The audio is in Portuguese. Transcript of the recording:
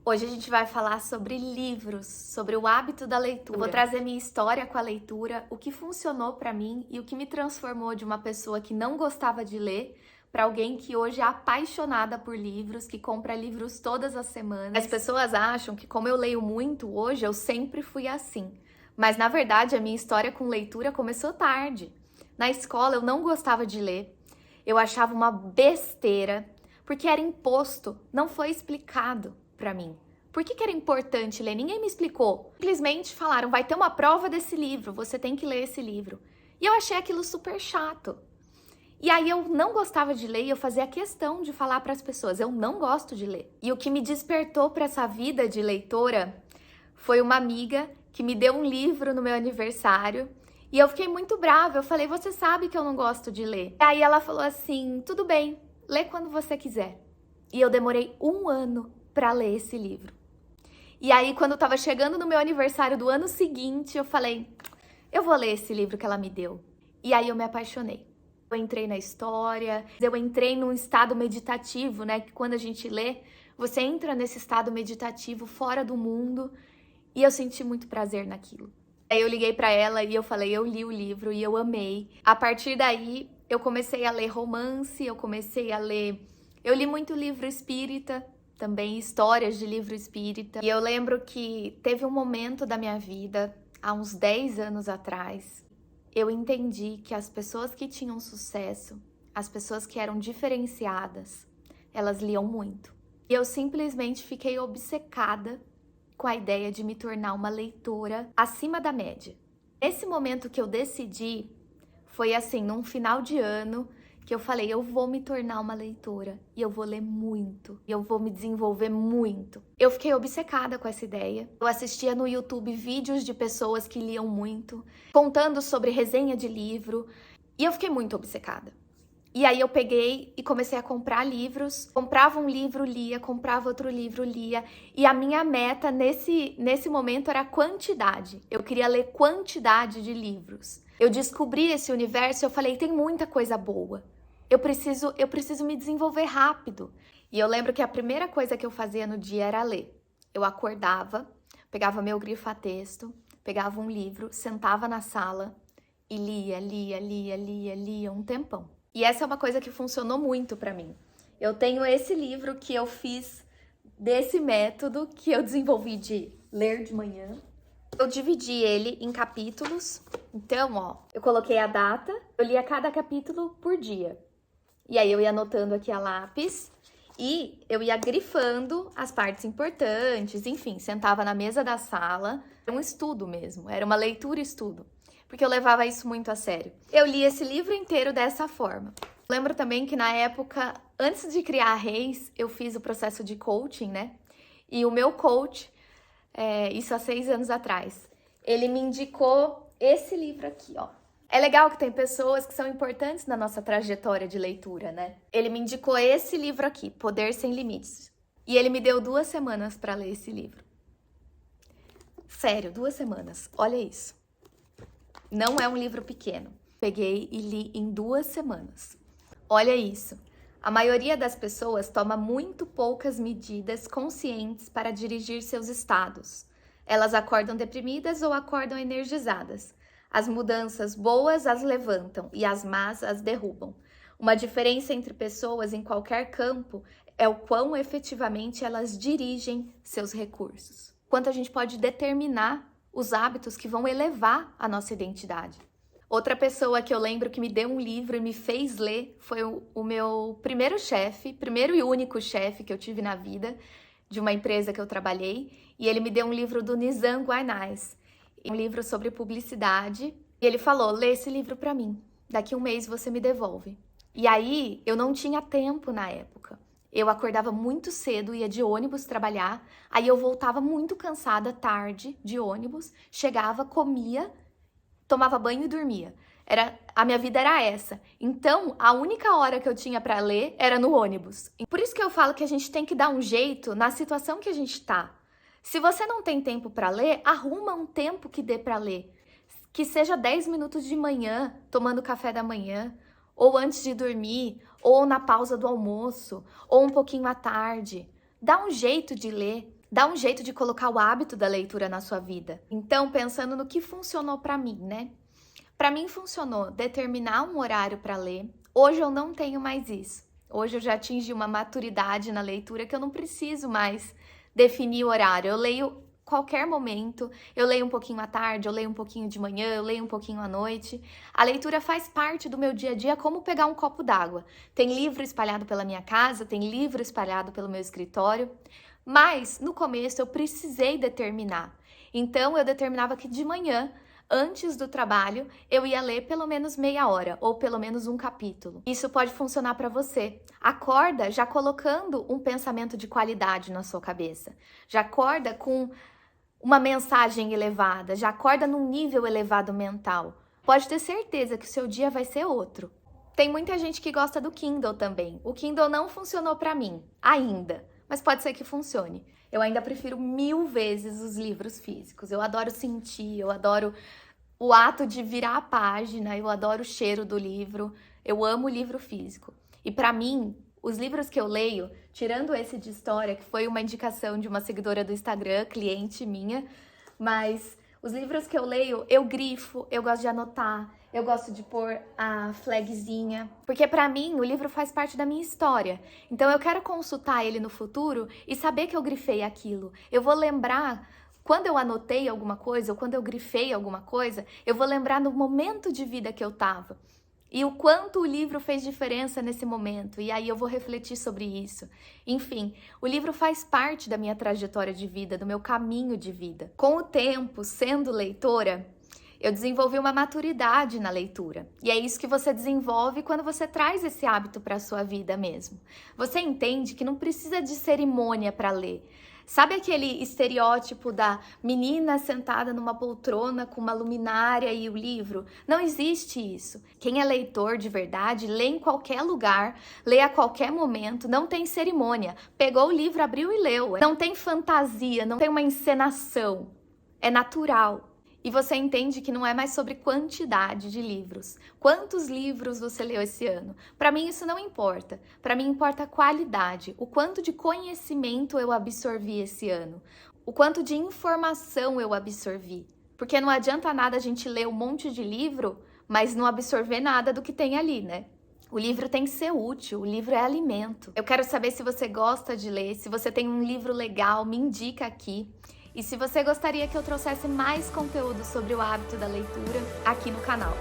Hoje a gente vai falar sobre livros, sobre o hábito da leitura. Eu vou trazer minha história com a leitura, o que funcionou pra mim e o que me transformou de uma pessoa que não gostava de ler para alguém que hoje é apaixonada por livros, que compra livros todas as semanas. As pessoas acham que como eu leio muito hoje, eu sempre fui assim. Mas na verdade a minha história com leitura começou tarde. Na escola eu não gostava de ler, eu achava uma besteira, porque era imposto, não foi explicado pra mim. Por que era importante ler? Ninguém me explicou. Simplesmente falaram, vai ter uma prova desse livro, você tem que ler esse livro. E eu achei aquilo super chato. E aí eu não gostava de ler e eu fazia questão de falar para as pessoas, eu não gosto de ler. E o que me despertou para essa vida de leitora foi uma amiga que me deu um livro no meu aniversário e eu fiquei muito brava. Eu falei, você sabe que eu não gosto de ler. E aí ela falou assim, tudo bem, lê quando você quiser. E eu demorei 1 ano para ler esse livro. E aí, quando eu tava chegando no meu aniversário do ano seguinte, eu falei, eu vou ler esse livro que ela me deu. E aí eu me apaixonei. Eu entrei na história, eu entrei num estado meditativo, né? Que quando a gente lê, você entra nesse estado meditativo fora do mundo. E eu senti muito prazer naquilo. Aí eu liguei pra ela e eu falei, eu li o livro e eu amei. A partir daí, eu comecei a ler romance, eu li muito livro espírita, também histórias de livro espírita. E eu lembro que teve um momento da minha vida, há uns 10 anos atrás, eu entendi que as pessoas que tinham sucesso, as pessoas que eram diferenciadas, elas liam muito. E eu simplesmente fiquei obcecada com a ideia de me tornar uma leitora acima da média. Esse momento que eu decidi foi assim, num final de ano, que eu falei, eu vou me tornar uma leitora e eu vou ler muito, e eu vou me desenvolver muito. Eu fiquei obcecada com essa ideia. Eu assistia no YouTube vídeos de pessoas que liam muito, contando sobre resenha de livro, e eu fiquei muito obcecada. E aí eu peguei e comecei a comprar livros, comprava um livro, lia, comprava outro livro, lia, e a minha meta nesse momento era quantidade. Eu queria ler quantidade de livros. Eu descobri esse universo e eu falei, tem muita coisa boa. Eu preciso me desenvolver rápido. E eu lembro que a primeira coisa que eu fazia no dia era ler. Eu acordava, pegava meu grifa-texto, pegava um livro, sentava na sala e lia um tempão. E essa é uma coisa que funcionou muito pra mim. Eu tenho esse livro que eu fiz desse método que eu desenvolvi de ler de manhã. Eu dividi ele em capítulos. Então, ó, eu coloquei a data, eu lia cada capítulo por dia. E aí eu ia anotando aqui a lápis e eu ia grifando as partes importantes, enfim, sentava na mesa da sala. Era um estudo mesmo, era uma leitura-estudo, porque eu levava isso muito a sério. Eu li esse livro inteiro dessa forma. Lembro também que na época, antes de criar a Reis, eu fiz o processo de coaching, né? E o meu coach, isso há 6 anos atrás, ele me indicou esse livro aqui, ó. É legal que tem pessoas que são importantes na nossa trajetória de leitura, né? Ele me indicou esse livro aqui, Poder Sem Limites. E ele me deu 2 semanas para ler esse livro. Sério, 2 semanas. Olha isso. Não é um livro pequeno. Peguei e li em 2 semanas. Olha isso. A maioria das pessoas toma muito poucas medidas conscientes para dirigir seus estados. Elas acordam deprimidas ou acordam energizadas. As mudanças boas as levantam e as más as derrubam. Uma diferença entre pessoas em qualquer campo é o quão efetivamente elas dirigem seus recursos. Quanto a gente pode determinar os hábitos que vão elevar a nossa identidade. Outra pessoa que eu lembro que me deu um livro e me fez ler foi o meu primeiro chefe, primeiro e único chefe que eu tive na vida, de uma empresa que eu trabalhei, e ele me deu um livro do Nizam Guanais, um livro sobre publicidade, e ele falou, lê esse livro pra mim, daqui 1 mês você me devolve. E aí, eu não tinha tempo na época. Eu acordava muito cedo, ia de ônibus trabalhar, aí eu voltava muito cansada, tarde, de ônibus, chegava, comia, tomava banho e dormia. A minha vida era essa. Então, a única hora que eu tinha para ler era no ônibus. Por isso que eu falo que a gente tem que dar um jeito na situação que a gente tá. Se você não tem tempo para ler, arruma um tempo que dê para ler. Que seja 10 minutos de manhã, tomando café da manhã, ou antes de dormir, ou na pausa do almoço, ou um pouquinho à tarde. Dá um jeito de ler. Dá um jeito de colocar o hábito da leitura na sua vida. Então, pensando no que funcionou para mim, né? Para mim funcionou determinar um horário para ler. Hoje eu não tenho mais isso. Hoje eu já atingi uma maturidade na leitura que eu não preciso mais definir o horário. Eu leio qualquer momento, eu leio um pouquinho à tarde, eu leio um pouquinho de manhã, eu leio um pouquinho à noite. A leitura faz parte do meu dia a dia, como pegar um copo d'água. Tem livro espalhado pela minha casa, tem livro espalhado pelo meu escritório, mas no começo eu precisei determinar. Então eu determinava que de manhã, antes do trabalho, eu ia ler pelo menos meia hora, ou pelo menos um capítulo. Isso pode funcionar para você. Acorda já colocando um pensamento de qualidade na sua cabeça. Já acorda com uma mensagem elevada, já acorda num nível elevado mental. Pode ter certeza que o seu dia vai ser outro. Tem muita gente que gosta do Kindle também. O Kindle não funcionou para mim, ainda, mas pode ser que funcione. Eu ainda prefiro 1000 vezes os livros físicos. Eu adoro sentir, eu adoro o ato de virar a página, eu adoro o cheiro do livro, eu amo o livro físico. E para mim, os livros que eu leio, tirando esse de história, que foi uma indicação de uma seguidora do Instagram, cliente minha, mas os livros que eu leio, eu grifo, eu gosto de anotar, eu gosto de pôr a flagzinha, porque para mim o livro faz parte da minha história. Então eu quero consultar ele no futuro e saber que eu grifei aquilo. Eu vou lembrar, quando eu anotei alguma coisa ou quando eu grifei alguma coisa, eu vou lembrar no momento de vida que eu tava. E o quanto o livro fez diferença nesse momento, e aí eu vou refletir sobre isso. Enfim, o livro faz parte da minha trajetória de vida, do meu caminho de vida. Com o tempo, sendo leitora, eu desenvolvi uma maturidade na leitura. E é isso que você desenvolve quando você traz esse hábito para a sua vida mesmo. Você entende que não precisa de cerimônia para ler. Sabe aquele estereótipo da menina sentada numa poltrona com uma luminária e o livro? Não existe isso. Quem é leitor de verdade lê em qualquer lugar, lê a qualquer momento, não tem cerimônia. Pegou o livro, abriu e leu. Não tem fantasia, não tem uma encenação. É natural. E você entende que não é mais sobre quantidade de livros. Quantos livros você leu esse ano? Para mim isso não importa. Para mim importa a qualidade. O quanto de conhecimento eu absorvi esse ano. O quanto de informação eu absorvi. Porque não adianta nada a gente ler um monte de livro, mas não absorver nada do que tem ali, né? O livro tem que ser útil, o livro é alimento. Eu quero saber se você gosta de ler, se você tem um livro legal, me indica aqui. E se você gostaria que eu trouxesse mais conteúdo sobre o hábito da leitura aqui no canal.